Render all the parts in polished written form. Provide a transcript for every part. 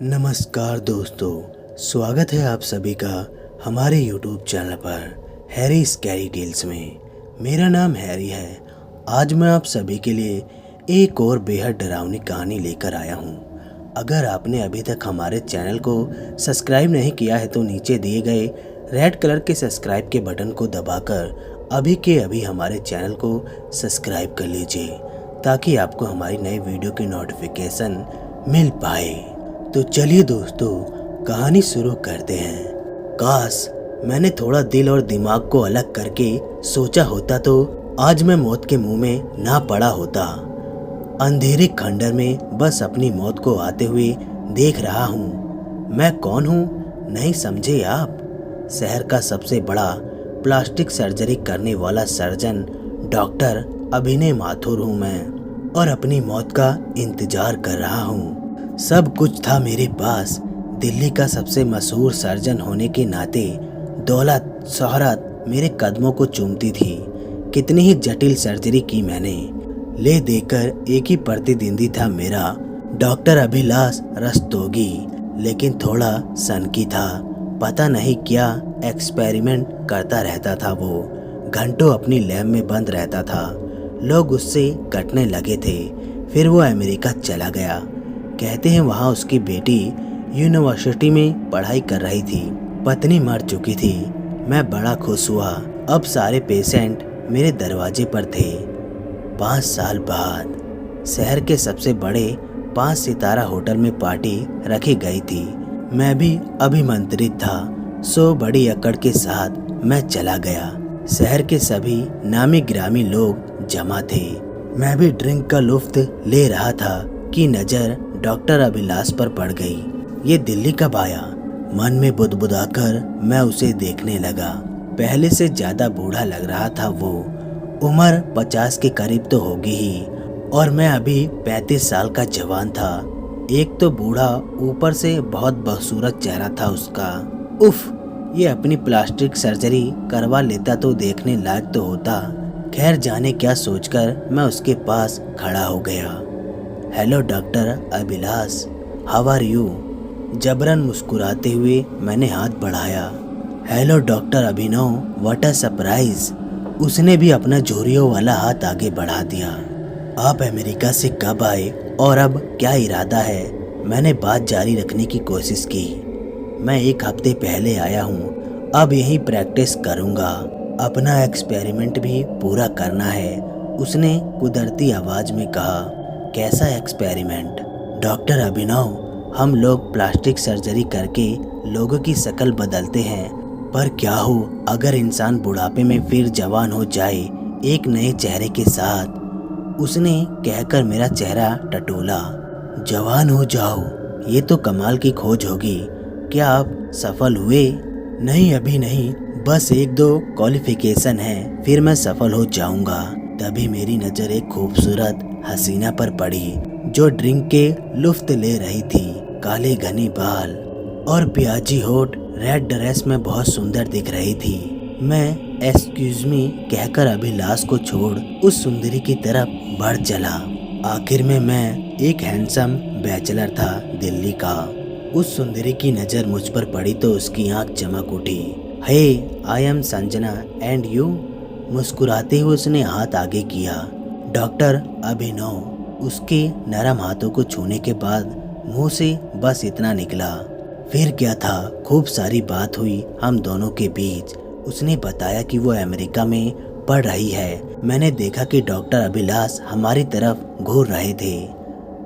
नमस्कार दोस्तों, स्वागत है आप सभी का हमारे YouTube चैनल पर हैरी स्कैरी टेल्स में। मेरा नाम हैरी है। आज मैं आप सभी के लिए एक और बेहद डरावनी कहानी लेकर आया हूँ। अगर आपने अभी तक हमारे चैनल को सब्सक्राइब नहीं किया है तो नीचे दिए गए रेड कलर के सब्सक्राइब के बटन को दबाकर अभी के अभी हमारे चैनल को सब्सक्राइब कर लीजिए ताकि आपको हमारी नई वीडियो की नोटिफिकेशन मिल पाए। तो चलिए दोस्तों, कहानी शुरू करते हैं। काश मैंने थोड़ा दिल और दिमाग को अलग करके सोचा होता तो आज मैं मौत के मुंह में ना पड़ा होता। अंधेरे खंडर में बस अपनी मौत को आते हुए देख रहा हूँ। मैं कौन हूँ नहीं समझे आप? शहर का सबसे बड़ा प्लास्टिक सर्जरी करने वाला सर्जन डॉक्टर अभिनय माथुर हूँ मैं, और अपनी मौत का इंतजार कर रहा हूँ। सब कुछ था मेरे पास। दिल्ली का सबसे मशहूर सर्जन होने के नाते दौलत शोहरत मेरे कदमों को चूमती थी। कितनी ही जटिल सर्जरी की मैंने, ले देकर एक ही प्रतिद्वंदी था मेरा, डॉक्टर अभिलाष रस्तोगी। लेकिन थोड़ा सनकी था, पता नहीं क्या एक्सपेरिमेंट करता रहता था वो। घंटों अपनी लैब में बंद रहता था। लोग उससे कटने लगे थे। फिर वो अमेरिका चला गया। कहते हैं वहाँ उसकी बेटी यूनिवर्सिटी में पढ़ाई कर रही थी। पत्नी मर चुकी थी। मैं बड़ा खुश हुआ। अब सारे पेशेंट मेरे दरवाजे पर थे। 5 साल बाद शहर के सबसे बड़े 5 सितारा होटल में पार्टी रखी गई थी। मैं भी अभिमंत्रित था। सो बड़ी अकड़ के साथ मैं चला गया। शहर के सभी नामी ग्रामी लोग जमा थे। मैं भी ड्रिंक का लुफ्त ले रहा था कि नजर डॉक्टर अभिलाष पर पड़ गई। ये दिल्ली कब आया? मन में बुदबुदाकर मैं उसे देखने लगा। पहले से ज्यादा बूढ़ा लग रहा था वो। उम्र 50 के करीब तो होगी ही, और मैं अभी 35 साल का जवान था। एक तो बूढ़ा, ऊपर से बहुत बदसूरत चेहरा था उसका। उफ, ये अपनी प्लास्टिक सर्जरी करवा लेता तो देखने लायक तो होता। खैर जाने क्या सोचकर मैं उसके पास खड़ा हो गया। Hello doctor Abhilash, how are you? जबरन मुस्कुराते हुए मैंने हाथ बढ़ाया। Hello doctor Abhinav, what a surprise. उसने भी अपना झुर्रियों वाला हाथ आगे बढ़ा दिया। आप अमेरिका से कब आए और अब क्या इरादा है? मैंने बात जारी रखने की कोशिश की। मैं 1 हफ्ते पहले आया हूँ। अब यहीं प्रैक्टिस करूँगा। अपना एक्सपेरिमेंट भी पूरा करना है, उसने कुदरती आवाज में कहा। कैसा एक्सपेरिमेंट? डॉक्टर अभिनव, हम लोग प्लास्टिक सर्जरी करके लोगों की शक्ल बदलते हैं, पर क्या हो अगर इंसान बुढ़ापे में फिर जवान हो जाए एक नए चेहरे के साथ? उसने कहकर मेरा चेहरा टटोला। जवान हो जाओ, ये तो कमाल की खोज होगी। क्या आप सफल हुए? नहीं, अभी नहीं, बस 1-2 क्वालिफिकेशन है, फिर मैं सफल हो जाऊंगा। तभी मेरी नजर एक खूबसूरत हसीना पर पड़ी जो ड्रिंक के लुफ्त ले रही थी। काले घने बाल और प्याजी होठ, रेड ड्रेस में बहुत सुंदर दिख रही थी। मैं एक्सक्यूज मी कहकर अभिलाष को छोड़ उस सुंदरी की तरफ बढ़ चला। आखिर में मैं एक हैंडसम बैचलर था दिल्ली का। उस सुंदरी की नजर मुझ पर पड़ी तो उसकी आंख चमक उठी। Hey, I am Sanjana and you? मुस्कुराते हुए उसने हाथ आगे किया। डॉक्टर अभिनव। उसके नरम हाथों को छूने के बाद मुंह से बस इतना निकला। फिर क्या था, खूब सारी बात हुई हम दोनों के बीच। उसने बताया कि वो अमेरिका में पढ़ रही है। मैंने देखा कि डॉक्टर अभिलाष हमारी तरफ घूर रहे थे।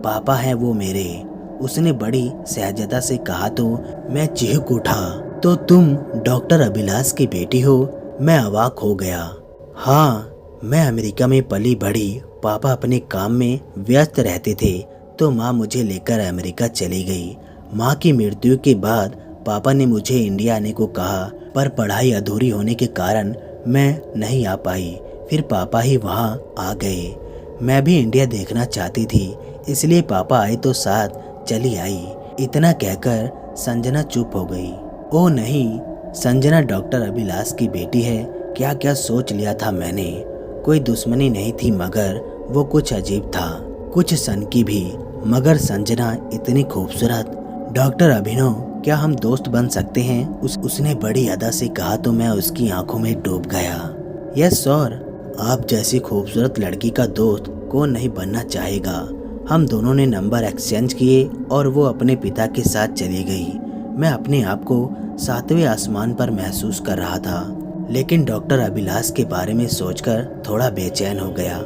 पापा हैं वो मेरे, उसने बड़ी सहजता से कहा तो मैं चीख उठा। तो तुम डॉक्टर अभिलाष की बेटी हो? मैं अवाक हो गया। हाँ, मैं अमेरिका में पली बढ़ी। पापा अपने काम में व्यस्त रहते थे तो माँ मुझे लेकर अमेरिका चली गई। माँ की मृत्यु के बाद पापा ने मुझे इंडिया आने को कहा, पर पढ़ाई अधूरी होने के कारण मैं नहीं आ पाई। फिर पापा ही वहाँ आ गए। मैं भी इंडिया देखना चाहती थी, इसलिए पापा आए तो साथ चली आई। इतना कहकर संजना चुप हो गई। ओह नहीं, संजना डॉक्टर अभिलाष की बेटी है। क्या क्या सोच लिया था मैंने। कोई दुश्मनी नहीं थी, मगर वो कुछ अजीब था, कुछ सनकी भी। मगर संजना इतनी खूबसूरत, डॉक्टर अभिनव, क्या हम दोस्त बन सकते हैं? उसने बड़ी अदा से कहा तो मैं उसकी आंखों में डूब गया। यस सर, आप जैसी खूबसूरत लड़की का दोस्त कौन नहीं बनना चाहेगा। हम दोनों ने नंबर एक्सचेंज किए और वो अपने पिता के साथ चली गई। मैं अपने आप को 7वें आसमान पर महसूस कर रहा था, लेकिन डॉक्टर अभिलाष के बारे में सोचकर थोड़ा बेचैन हो गया।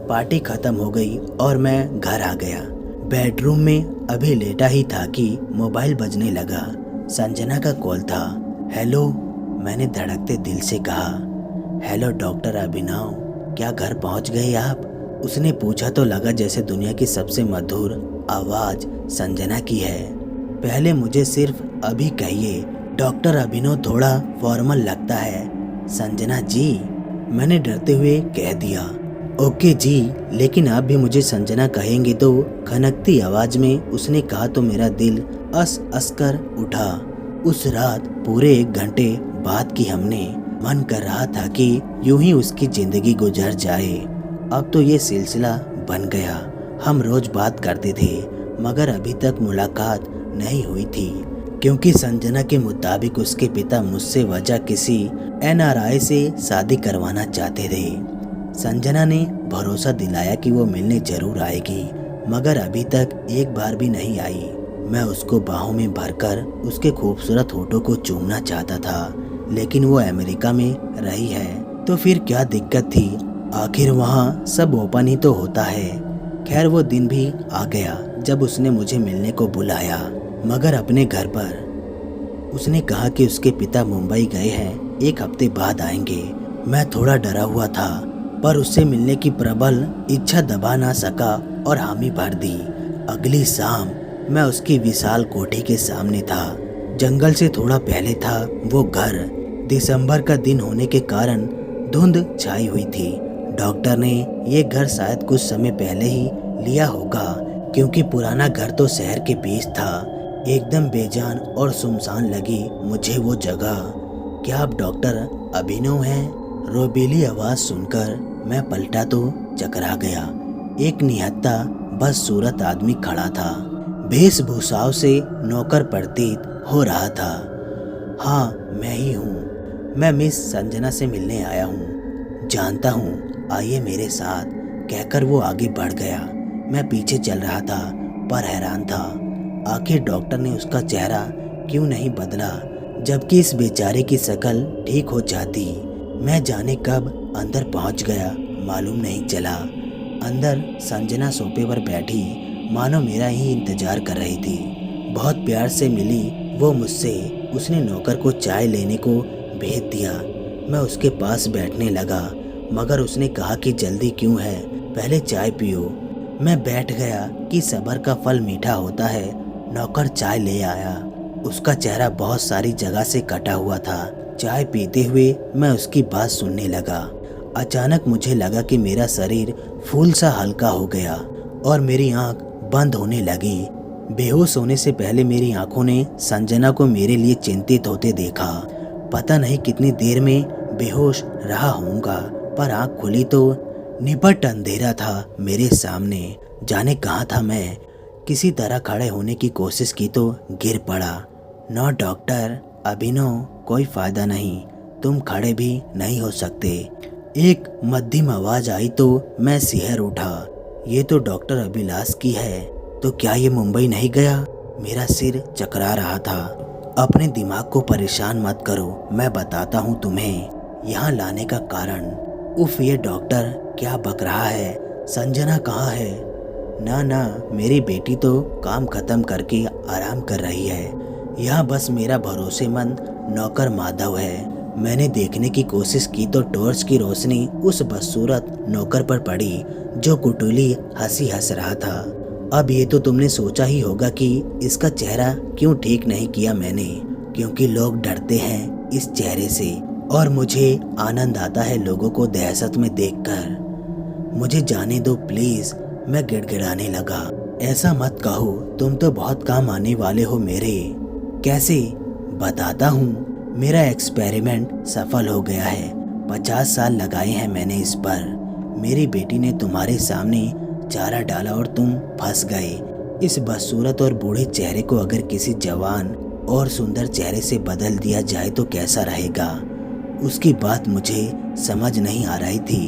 पार्टी खत्म हो गई और मैं घर आ गया। बेडरूम में अभी लेटा ही था कि मोबाइल बजने लगा। संजना का कॉल था। हेलो, मैंने धड़कते दिल से कहा। हेलो डॉक्टर अभिनव, क्या घर पहुंच गए आप? उसने पूछा तो लगा जैसे दुनिया की सबसे मधुर आवाज संजना की है। पहले मुझे सिर्फ अभी कहिए। डॉक्टर अभिनव थोड़ा फॉर्मल लगता है। संजना जी, मैंने डरते हुए कह दिया। ओके जी, लेकिन आप भी मुझे संजना कहेंगे तो? खनकती आवाज में उसने कहा तो मेरा दिल अस अस कर उठा। उस रात पूरे 1 घंटे बात की हमने। मन कर रहा था कि यूं ही उसकी जिंदगी गुजर जाए। अब तो ये सिलसिला बन गया। हम रोज बात करते थे, मगर अभी तक मुलाकात नहीं हुई थी, क्योंकि संजना के मुताबिक उसके पिता मुझसे वजह किसी NRI से शादी करवाना चाहते थे। संजना ने भरोसा दिलाया कि वो मिलने जरूर आएगी, मगर अभी तक एक बार भी नहीं आई। मैं उसको बाहों में भरकर उसके खूबसूरत होठों को चूमना चाहता था, लेकिन वो अमेरिका में रही है तो फिर क्या दिक्कत थी? आखिर वहाँ सब ओपन ही तो होता है। खैर, वो दिन भी आ गया जब उसने मुझे मिलने को बुलाया, मगर अपने घर पर। उसने कहा कि उसके पिता मुंबई गए हैं, 1 हफ्ते बाद आएंगे। मैं थोड़ा डरा हुआ था, पर उससे मिलने की प्रबल इच्छा दबा ना सका और हामी भर दी। अगली शाम मैं उसकी विशाल कोठी के सामने था। जंगल से थोड़ा पहले था वो घर। दिसंबर का दिन होने के कारण धुंध छाई हुई थी। डॉक्टर ने ये घर शायद कुछ समय पहले ही लिया होगा, क्योंकि पुराना घर तो शहर के बीच था। एकदम बेजान और सुनसान लगी मुझे वो जगह। क्या आप डॉक्टर अभिनव हैं? रोबीली आवाज सुनकर मैं पलटा तो चकरा गया। एक निहत्था बदसूरत आदमी खड़ा था। वेशभूषाओं से नौकर प्रतीत हो रहा था। हाँ, मैं ही हूँ। मैं मिस संजना से मिलने आया हूँ। जानता हूँ, आइए मेरे साथ, कहकर वो आगे बढ़ गया। मैं पीछे चल रहा था, पर हैरान था। आखिर डॉक्टर ने उसका चेहरा क्यों नहीं बदला, जबकि इस बेचारे की शक्ल ठीक हो जाती। मैं जाने कब अंदर पहुंच गया, मालूम नहीं चला। अंदर संजना सोफे पर बैठी मानो मेरा ही इंतजार कर रही थी। बहुत प्यार से मिली वो मुझसे। उसने नौकर को चाय लेने को भेज दिया। मैं उसके पास बैठने लगा, मगर उसने कहा कि जल्दी क्यों है, पहले चाय पियो। मैं बैठ गया कि सब्र का फल मीठा होता है। नौकर चाय ले आया। उसका चेहरा बहुत सारी जगह से कटा हुआ था। चाय पीते हुए मैं उसकी बात सुनने लगा। अचानक मुझे लगा कि मेरा शरीर फूल सा हल्का हो गया और मेरी आंख बंद होने लगी। बेहोश होने से पहले मेरी आंखों ने संजना को मेरे लिए चिंतित होते देखा। पता नहीं कितनी देर में बेहोश रहा होऊंगा, पर आंख खुली तो निपट अंधेरा था मेरे सामने। जाने कहाँ था मैं। किसी तरह खड़े होने की कोशिश की तो गिर पड़ा। नो डॉक्टर अभिनव, कोई फायदा नहीं, तुम खड़े भी नहीं हो सकते। एक मध्यम आवाज आई तो मैं सिहर उठा। ये तो डॉक्टर अभिलाष की है। तो क्या ये मुंबई नहीं गया? मेरा सिर चकरा रहा था। अपने दिमाग को परेशान मत करो, मैं बताता हूँ तुम्हें यहाँ लाने का कारण। उफ, ये डॉक्टर क्या बक रहा है? संजना कहाँ है? ना, मेरी बेटी तो काम खत्म करके आराम कर रही है। यहाँ बस मेरा भरोसेमंद नौकर माधव है। मैंने देखने की कोशिश की तो टॉर्च की रोशनी उस बदसूरत नौकर पर पड़ी, जो कुटुली हंसी हंस रहा था। अब ये तो तुमने सोचा ही होगा कि इसका चेहरा क्यों ठीक नहीं किया मैंने, क्योंकि लोग डरते हैं इस चेहरे से और मुझे आनंद आता है लोगों को दहशत में देखकर। मुझे जाने दो प्लीज, मैं गिड़गिड़ाने लगा। ऐसा मत कहो, तुम तो बहुत काम आने वाले हो मेरे। कैसे? बताता हूँ। मेरा एक्सपेरिमेंट सफल हो गया है। 50 साल लगाए हैं मैंने इस पर। मेरी बेटी ने तुम्हारे सामने चारा डाला और तुम फंस गए। इस बदसूरत और बूढ़े चेहरे को अगर किसी जवान और सुंदर चेहरे से बदल दिया जाए तो कैसा रहेगा। उसकी बात मुझे समझ नहीं आ रही थी।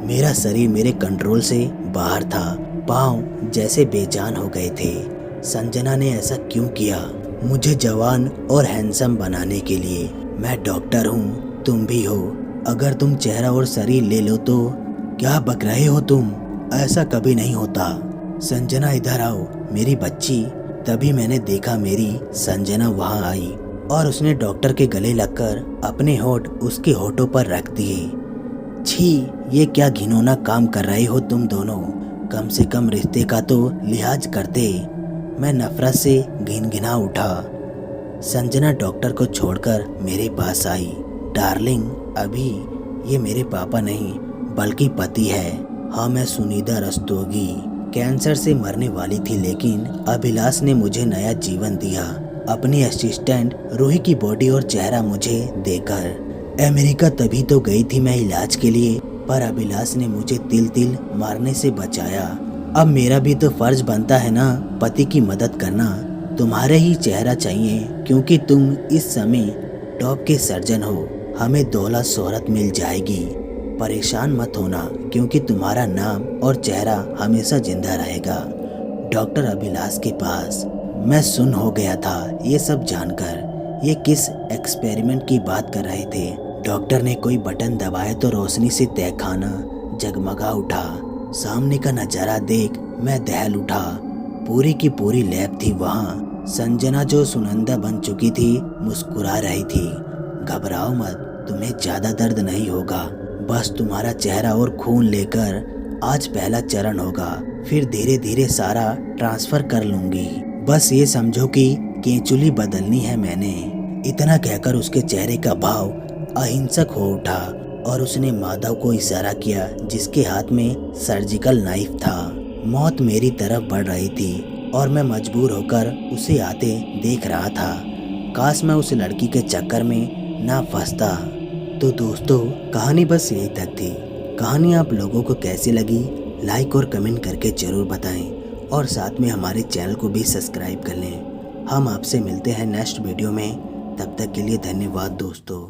मेरा शरीर मेरे कंट्रोल से बाहर था। पाँव जैसे बेजान हो गए थे। संजना ने ऐसा क्यों किया? मुझे जवान और हैंडसम बनाने के लिए। मैं डॉक्टर हूँ, तुम भी हो। अगर तुम चेहरा और शरीर ले लो तो क्या बक रहे हो तुम? ऐसा कभी नहीं होता। संजना इधर आओ मेरी बच्ची। तभी मैंने देखा मेरी संजना वहाँ आई और उसने डॉक्टर के गले लगकर अपने होठ उसके होठों पर रख दिए। छी, ये क्या घिनौना काम कर रहे हो तुम दोनों? कम से कम रिश्ते का तो लिहाज करते। मैं नफरत से घिनघिना उठा। संजना डॉक्टर को छोड़कर मेरे पास आई। डार्लिंग, अभी ये मेरे पापा नहीं बल्कि पति है। हाँ, मैं सुनीता रस्तोगी कैंसर से मरने वाली थी, लेकिन अभिलाष ने मुझे नया जीवन दिया। अपनी असिस्टेंट रूही की बॉडी और चेहरा मुझे देकर। अमेरिका तभी तो गई थी मैं इलाज के लिए, पर अभिलाष ने मुझे तिल तिल मारने से बचाया। अब मेरा भी तो फर्ज बनता है ना पति की मदद करना। तुम्हारे ही चेहरा चाहिए क्योंकि तुम इस समय टॉप के सर्जन हो। हमें दौलत शोहरत मिल जाएगी। परेशान मत होना क्योंकि तुम्हारा नाम और चेहरा हमेशा जिंदा रहेगा। डॉक्टर अभिलाष के पास। मैं सुन्न हो गया था ये सब जानकर। ये किस एक्सपेरिमेंट की बात कर रहे थे? डॉक्टर ने कोई बटन दबाया तो रोशनी से तहखाना जगमगा उठा। सामने का नजारा देख मैं दहल उठा। पूरी की पूरी लैब थी वहाँ। संजना जो सुनंदा बन चुकी थी मुस्कुरा रही थी। घबराओ मत, तुम्हें ज्यादा दर्द नहीं होगा। बस तुम्हारा चेहरा और खून लेकर आज पहला चरण होगा, फिर धीरे धीरे सारा ट्रांसफर कर लूंगी। बस ये समझो कि केंचुली बदलनी है मैंने। इतना कहकर उसके चेहरे का भाव अहिंसक हो उठा और उसने माधव को इशारा किया जिसके हाथ में सर्जिकल नाइफ था। मौत मेरी तरफ बढ़ रही थी और मैं मजबूर होकर उसे आते देख रहा था। काश मैं उस लड़की के चक्कर में ना फंसता। तो दोस्तों, कहानी बस यही तक थी। कहानी आप लोगों को कैसी लगी लाइक और कमेंट करके ज़रूर बताएं और साथ में हमारे चैनल को भी सब्सक्राइब कर लें। हम आपसे मिलते हैं नेक्स्ट वीडियो में। तब तक के लिए धन्यवाद दोस्तों।